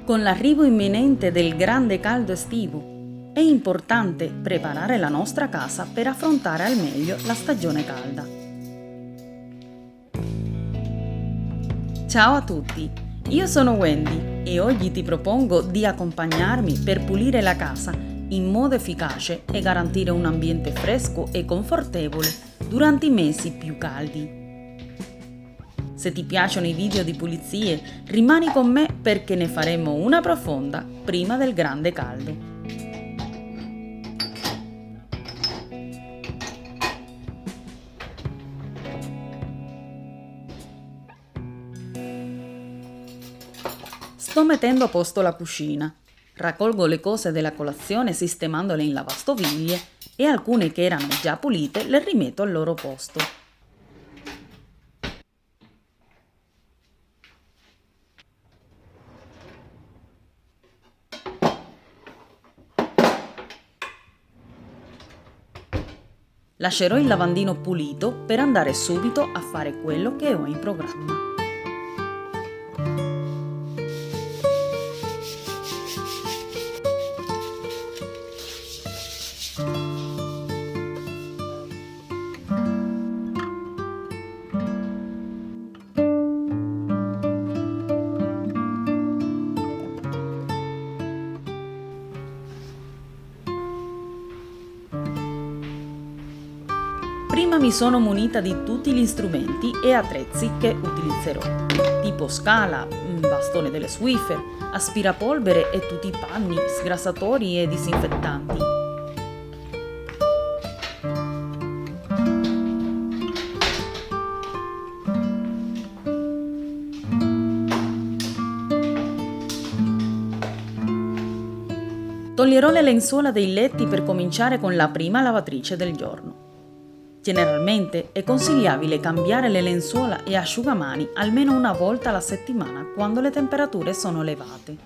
Con l'arrivo imminente del grande caldo estivo, è importante preparare la nostra casa per affrontare al meglio la stagione calda. Ciao a tutti, io sono Wendy e oggi ti propongo di accompagnarmi per pulire la casa in modo efficace e garantire un ambiente fresco e confortevole durante i mesi più caldi. Se ti piacciono i video di pulizie, rimani con me perché ne faremo una profonda prima del grande caldo. Sto mettendo a posto la cucina. Raccolgo le cose della colazione sistemandole in lavastoviglie e alcune che erano già pulite le rimetto al loro posto. Lascerò il lavandino pulito per andare subito a fare quello che ho in programma. Prima mi sono munita di tutti gli strumenti e attrezzi che utilizzerò, tipo scala, bastone delle Swiffer, aspirapolvere e tutti i panni, sgrassatori e disinfettanti. Toglierò le lenzuola dei letti per cominciare con la prima lavatrice del giorno. Generalmente è consigliabile cambiare le lenzuola e asciugamani almeno una volta alla settimana quando le temperature sono elevate.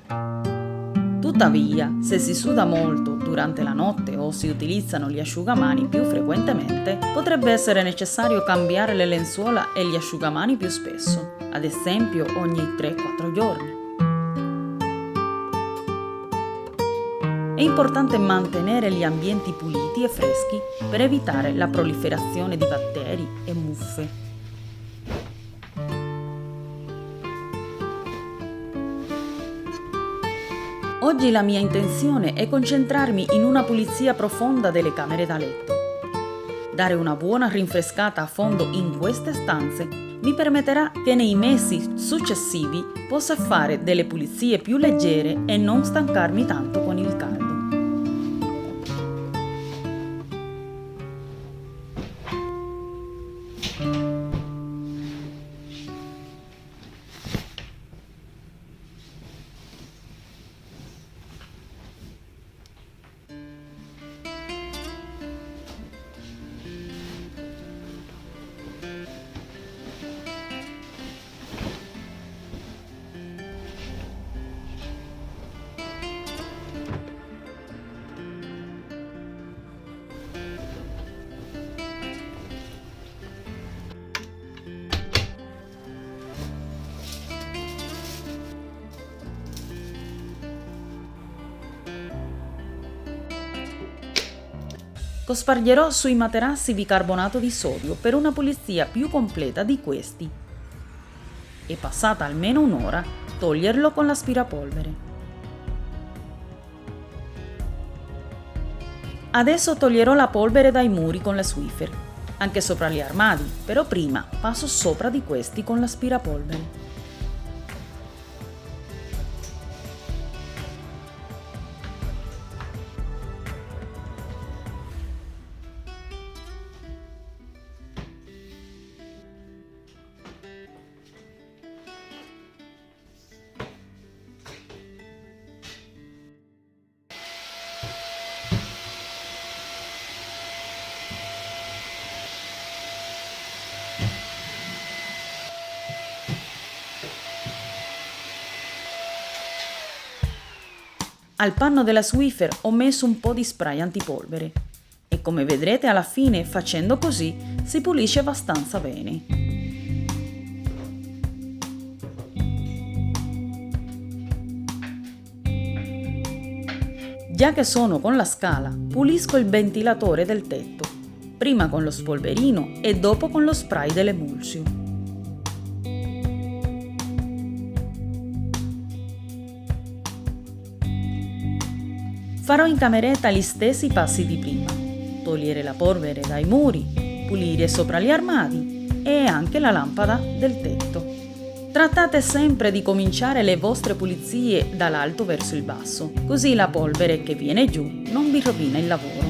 Tuttavia, se si suda molto durante la notte o si utilizzano gli asciugamani più frequentemente, potrebbe essere necessario cambiare le lenzuola e gli asciugamani più spesso, ad esempio ogni 3-4 giorni. È importante mantenere gli ambienti puliti e freschi per evitare la proliferazione di batteri e muffe. Oggi la mia intenzione è concentrarmi in una pulizia profonda delle camere da letto. Dare una buona rinfrescata a fondo in queste stanze mi permetterà che nei mesi successivi possa fare delle pulizie più leggere e non stancarmi tanto con il caldo. Cospargerò sui materassi bicarbonato di sodio per una pulizia più completa di questi. E passata almeno un'ora, toglierlo con l'aspirapolvere. Adesso toglierò la polvere dai muri con le Swiffer, anche sopra gli armadi, però prima passo sopra di questi con l'aspirapolvere. Al panno della Swiffer ho messo un po' di spray antipolvere e come vedrete alla fine facendo così si pulisce abbastanza bene. Già che sono con la scala, pulisco il ventilatore del tetto, prima con lo spolverino e dopo con lo spray dell'emulsio. Farò in cameretta gli stessi passi di prima: togliere la polvere dai muri, pulire sopra gli armadi e anche la lampada del tetto. Trattate sempre di cominciare le vostre pulizie dall'alto verso il basso, così la polvere che viene giù non vi rovina il lavoro.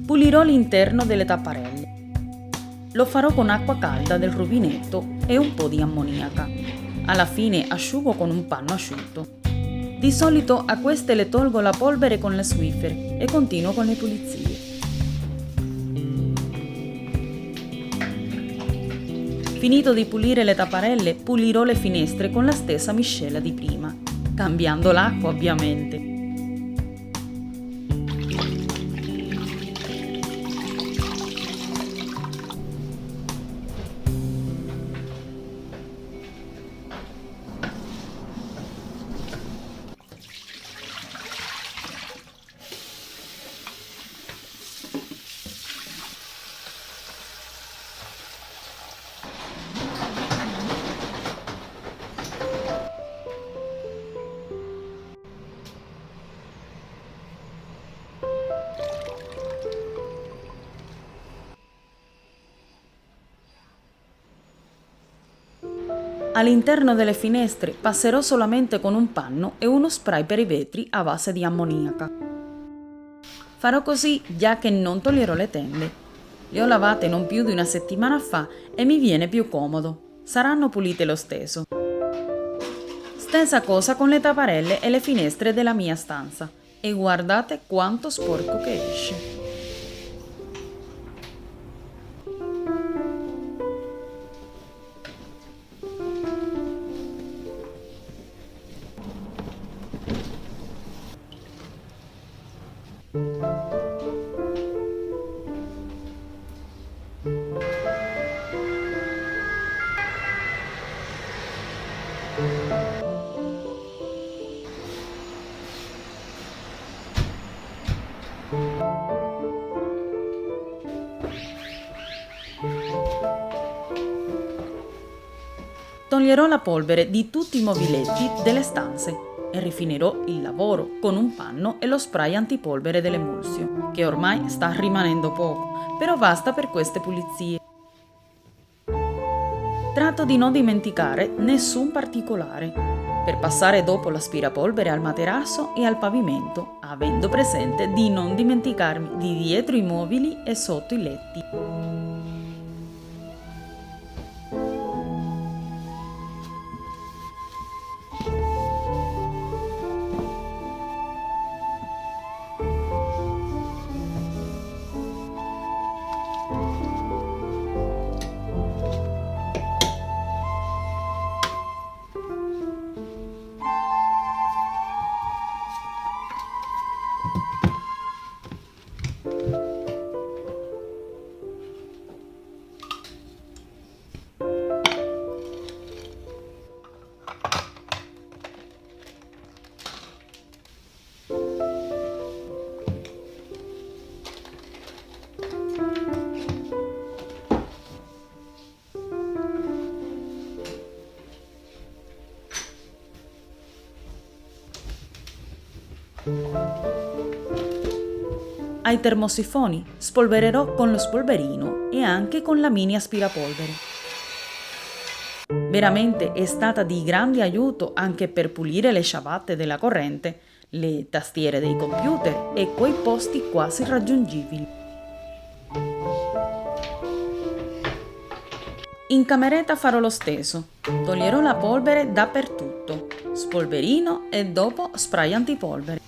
Pulirò l'interno delle tapparelle. Lo farò con acqua calda del rubinetto e un po' di ammoniaca. Alla fine asciugo con un panno asciutto. Di solito a queste le tolgo la polvere con le Swiffer e continuo con le pulizie. Finito di pulire le tapparelle, pulirò le finestre con la stessa miscela di prima, cambiando l'acqua ovviamente. All'interno delle finestre passerò solamente con un panno e uno spray per i vetri a base di ammoniaca. Farò così già che non toglierò le tende. Le ho lavate non più di una settimana fa e mi viene più comodo. Saranno pulite lo stesso. Stessa cosa con le tapparelle e le finestre della mia stanza. E guardate quanto sporco che esce. Toglierò la polvere di tutti i mobiletti delle stanze e rifinirò il lavoro con un panno e lo spray antipolvere dell'emulsio, che ormai sta rimanendo poco, però basta per queste pulizie. Tratto di non dimenticare nessun particolare, per passare dopo l'aspirapolvere al materasso e al pavimento, avendo presente di non dimenticarmi di dietro i mobili e sotto i letti. Ai termosifoni spolvererò con lo spolverino e anche con la mini aspirapolvere. Veramente è stata di grande aiuto anche per pulire le ciabatte della corrente, le tastiere dei computer e quei posti quasi irraggiungibili. In cameretta farò lo stesso. Toglierò la polvere dappertutto. Spolverino e dopo spray antipolvere.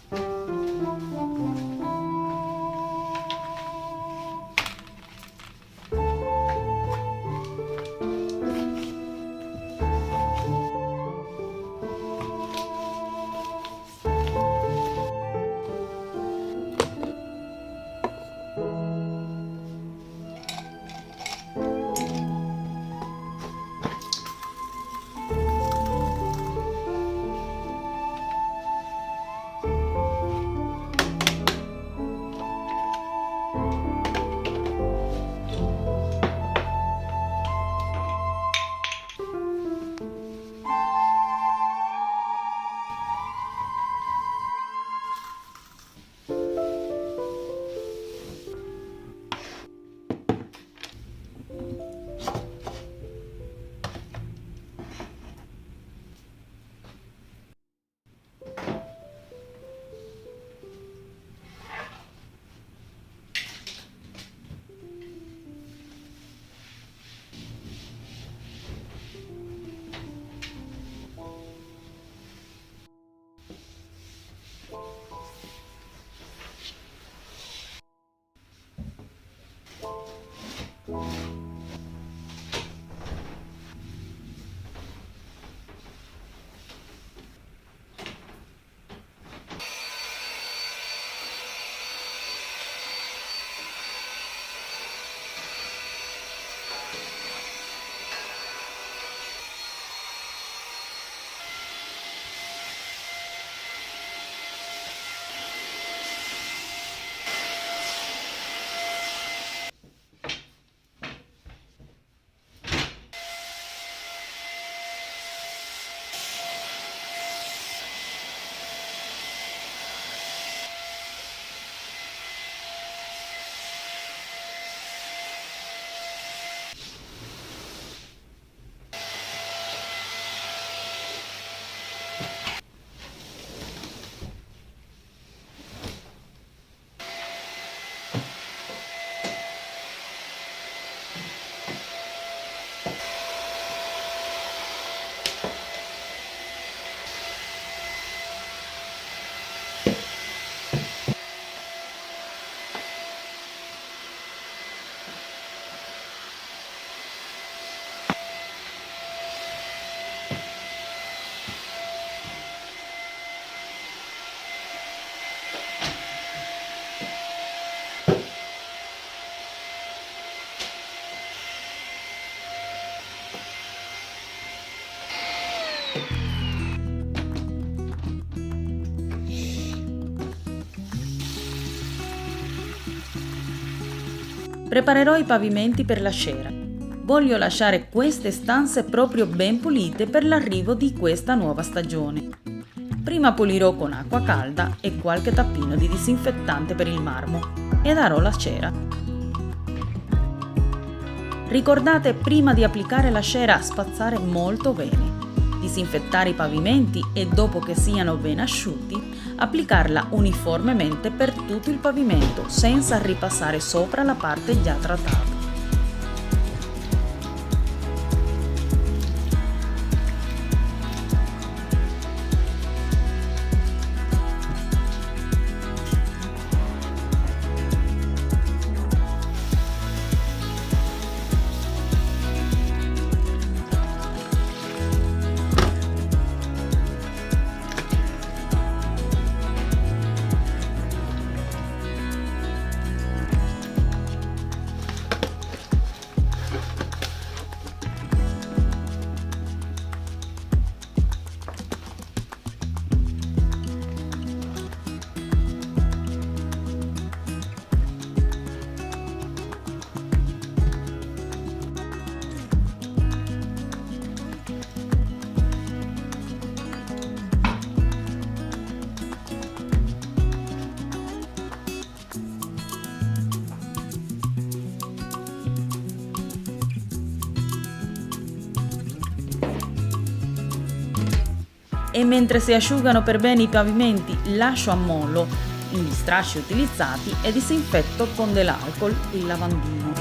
Preparerò i pavimenti per la cera. Voglio lasciare queste stanze proprio ben pulite per l'arrivo di questa nuova stagione. Prima pulirò con acqua calda e qualche tappino di disinfettante per il marmo e darò la cera. Ricordate prima di applicare la cera spazzare molto bene, disinfettare i pavimenti e dopo che siano ben asciutti applicarla uniformemente per tutto il pavimento senza ripassare sopra la parte già trattata. E mentre si asciugano per bene i pavimenti lascio a mollo gli strasci utilizzati e disinfetto con dell'alcol il lavandino.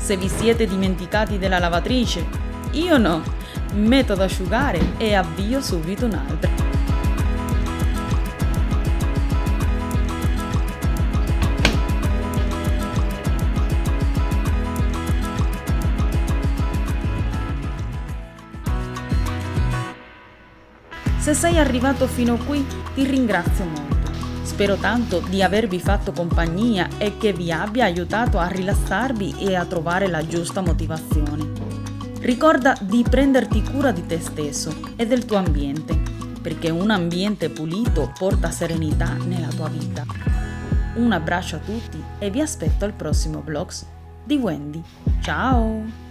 se vi siete dimenticati della lavatrice. Io no, metto ad asciugare e avvio subito un'altra. Se sei arrivato fino qui, ti ringrazio molto. Spero tanto di avervi fatto compagnia e che vi abbia aiutato a rilassarvi e a trovare la giusta motivazione. Ricorda di prenderti cura di te stesso e del tuo ambiente, perché un ambiente pulito porta serenità nella tua vita. Un abbraccio a tutti e vi aspetto al prossimo vlog di Wendy. Ciao!